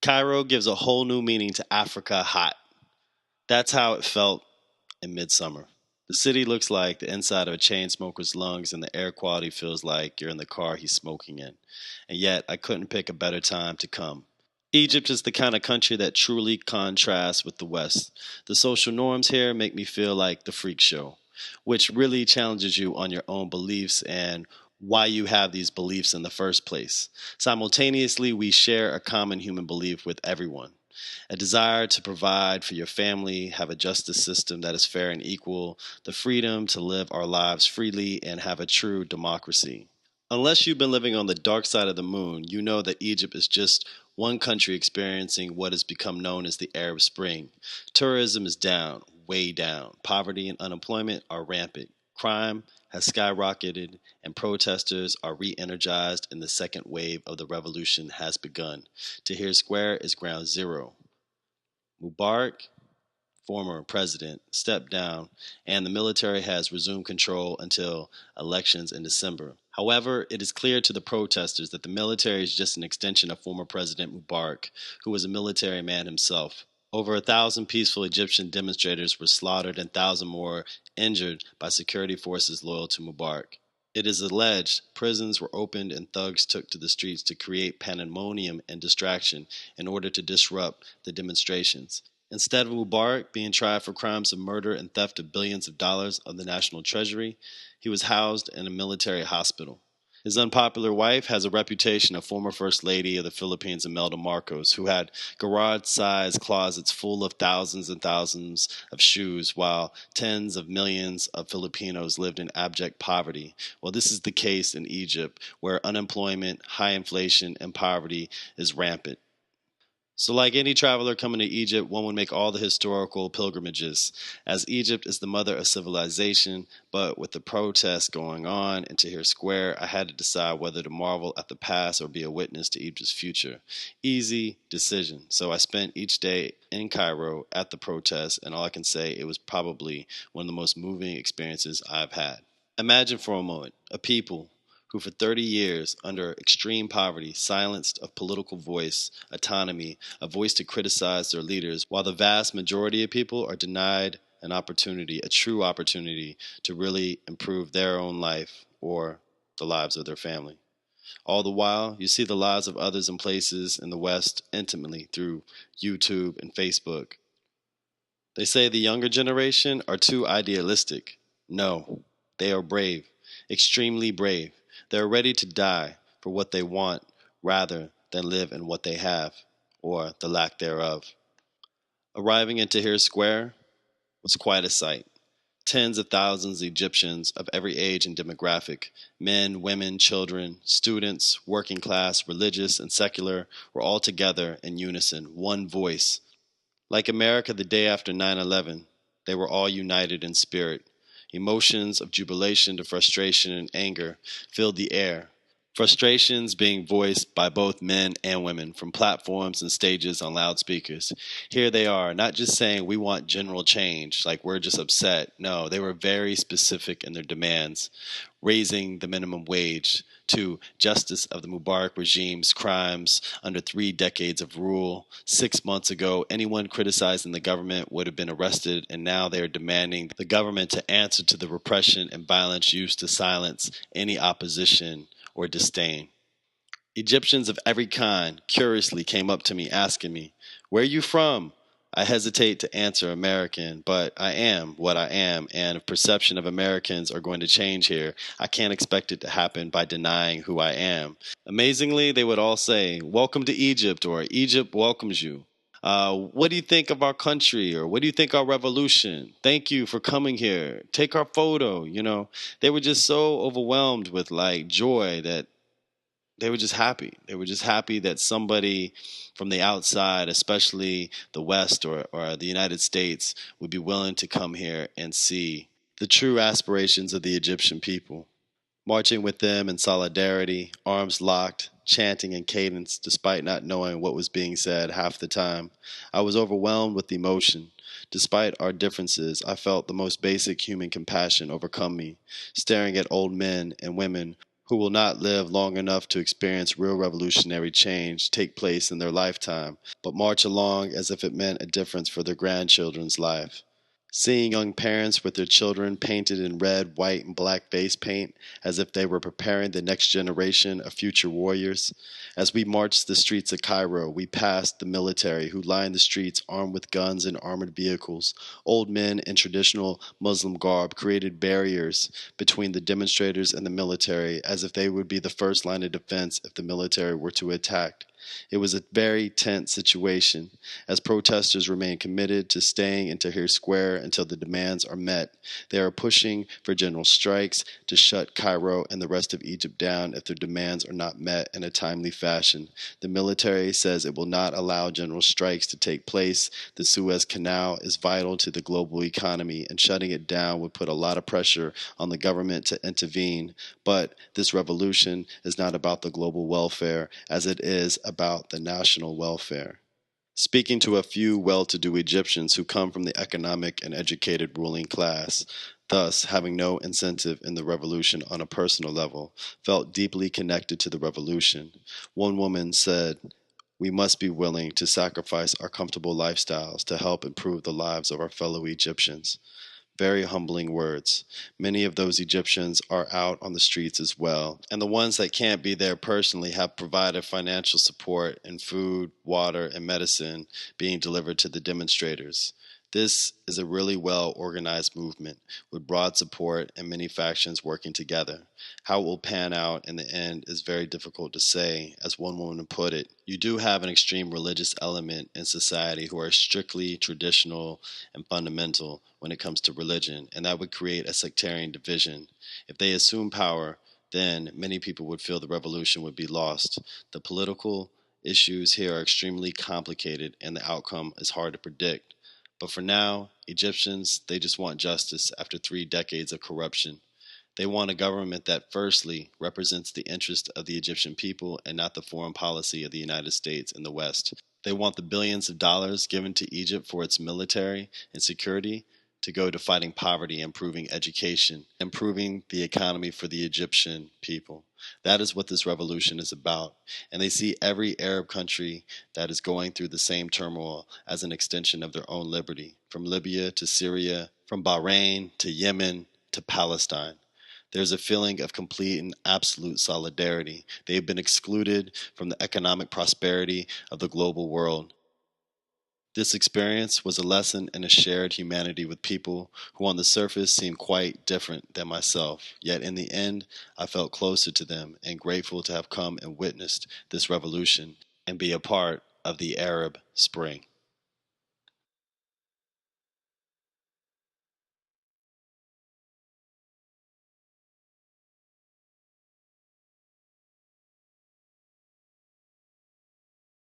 Cairo gives a whole new meaning to Africa hot. That's how it felt in midsummer. The city looks like the inside of a chain smoker's lungs, and the air quality feels like you're in the car he's smoking in. And yet, I couldn't pick a better time to come. Egypt is the kind of country that truly contrasts with the West. The social norms here make me feel like the freak show, which really challenges you on your own beliefs and why you have these beliefs in the first place. Simultaneously, we share a common human belief with everyone, a desire to provide for your family, have a justice system that is fair and equal, the freedom to live our lives freely, and have a true democracy. Unless you've been living on the dark side of the moon, you know that Egypt is just one country experiencing what has become known as the Arab Spring. Tourism is down, way down. Poverty and unemployment are rampant. Crime has skyrocketed, and protesters are re energized, and the second wave of the revolution has begun. Tahrir Square is ground zero. Mubarak, former president, stepped down, and the military has resumed control until elections in December. However, it is clear to the protesters that the military is just an extension of former President Mubarak, who was a military man himself. Over 1,000 peaceful Egyptian demonstrators were slaughtered and 1,000 more injured by security forces loyal to Mubarak. It is alleged prisons were opened and thugs took to the streets to create pandemonium and distraction in order to disrupt the demonstrations. Instead of Mubarak being tried for crimes of murder and theft of billions of dollars of the national treasury, he was housed in a military hospital. His unpopular wife has a reputation of former First Lady of the Philippines, Imelda Marcos, who had garage-sized closets full of thousands and thousands of shoes, while tens of millions of Filipinos lived in abject poverty. Well, this is the case in Egypt, where unemployment, high inflation, and poverty is rampant. So, like any traveler coming to Egypt, one would make all the historical pilgrimages, as Egypt is the mother of civilization. But with the protests going on in Tahrir Square, I had to decide whether to marvel at the past or be a witness to Egypt's future. Easy decision. So I spent each day in Cairo at the protests, and all I can say, it was probably one of the most moving experiences I've had. Imagine for a moment a people who for 30 years, under extreme poverty, silenced a political voice, autonomy, a voice to criticize their leaders, while the vast majority of people are denied an opportunity, a true opportunity, to really improve their own life or the lives of their family. All the while, you see the lives of others in places in the West intimately through YouTube and Facebook. They say the younger generation are too idealistic. No, they are brave, extremely brave. They're ready to die for what they want rather than live in what they have, or the lack thereof. Arriving in Tahrir Square was quite a sight. Tens of thousands of Egyptians of every age and demographic, men, women, children, students, working class, religious, and secular, were all together in unison, one voice. Like America the day after 9/11, they were all united in spirit. Emotions of jubilation to frustration and anger filled the air. Frustrations being voiced by both men and women from platforms and stages on loudspeakers. Here they are, not just saying we want general change, like we're just upset. No, they were very specific in their demands, raising the minimum wage, to justice of the Mubarak regime's crimes under 3 decades of rule. 6 months ago, anyone criticizing the government would have been arrested, and now they are demanding the government to answer to the repression and violence used to silence any opposition or disdain. Egyptians of every kind curiously came up to me asking me, "Where are you from?" I hesitate to answer American, but I am what I am, and if perception of Americans are going to change here, I can't expect it to happen by denying who I am. Amazingly, they would all say, "Welcome to Egypt," or "Egypt welcomes you." What do you think of our country? Or what do you think of our revolution? Thank you for coming here. Take our photo. They were just so overwhelmed with like joy that they were just happy. They were just happy that somebody from the outside, especially the West or the United States, would be willing to come here and see the true aspirations of the Egyptian people. Marching with them in solidarity, arms locked, chanting in cadence despite not knowing what was being said half the time. I was overwhelmed with emotion. Despite our differences, I felt the most basic human compassion overcome me, staring at old men and women who will not live long enough to experience real revolutionary change take place in their lifetime, but march along as if it meant a difference for their grandchildren's life. Seeing young parents with their children painted in red, white, and black face paint as if they were preparing the next generation of future warriors. As we marched the streets of Cairo, we passed the military who lined the streets armed with guns and armored vehicles. Old men in traditional Muslim garb created barriers between the demonstrators and the military as if they would be the first line of defense if the military were to attack. It was a very tense situation, as protesters remain committed to staying in Tahrir Square until the demands are met. They are pushing for general strikes to shut Cairo and the rest of Egypt down if their demands are not met in a timely fashion. The military says it will not allow general strikes to take place. The Suez Canal is vital to the global economy, and shutting it down would put a lot of pressure on the government to intervene. But this revolution is not about the global welfare as it is about the national welfare. Speaking to a few well to do Egyptians who come from the economic and educated ruling class, thus having no incentive in the revolution on a personal level, felt deeply connected to the revolution. One woman said, "We must be willing to sacrifice our comfortable lifestyles to help improve the lives of our fellow Egyptians." Very humbling words. Many of those Egyptians are out on the streets as well, and the ones that can't be there personally have provided financial support and food, water, and medicine being delivered to the demonstrators. This is a really well organized movement with broad support and many factions working together. How it will pan out in the end is very difficult to say. As one woman put it, you do have an extreme religious element in society who are strictly traditional and fundamental when it comes to religion, and that would create a sectarian division. If they assume power, then many people would feel the revolution would be lost. The political issues here are extremely complicated, and the outcome is hard to predict. But for now, Egyptians, they just want justice after 3 decades of corruption. They want a government that, firstly, represents the interest of the Egyptian people and not the foreign policy of the United States and the West. They want the billions of dollars given to Egypt for its military and security to go to fighting poverty, improving education, improving the economy for the Egyptian people. That is what this revolution is about. And they see every Arab country that is going through the same turmoil as an extension of their own liberty, from Libya to Syria, from Bahrain to Yemen to Palestine. There's a feeling of complete and absolute solidarity. They have been excluded from the economic prosperity of the global world. This experience was a lesson in a shared humanity with people who on the surface seemed quite different than myself. Yet in the end, I felt closer to them and grateful to have come and witnessed this revolution and be a part of the Arab Spring.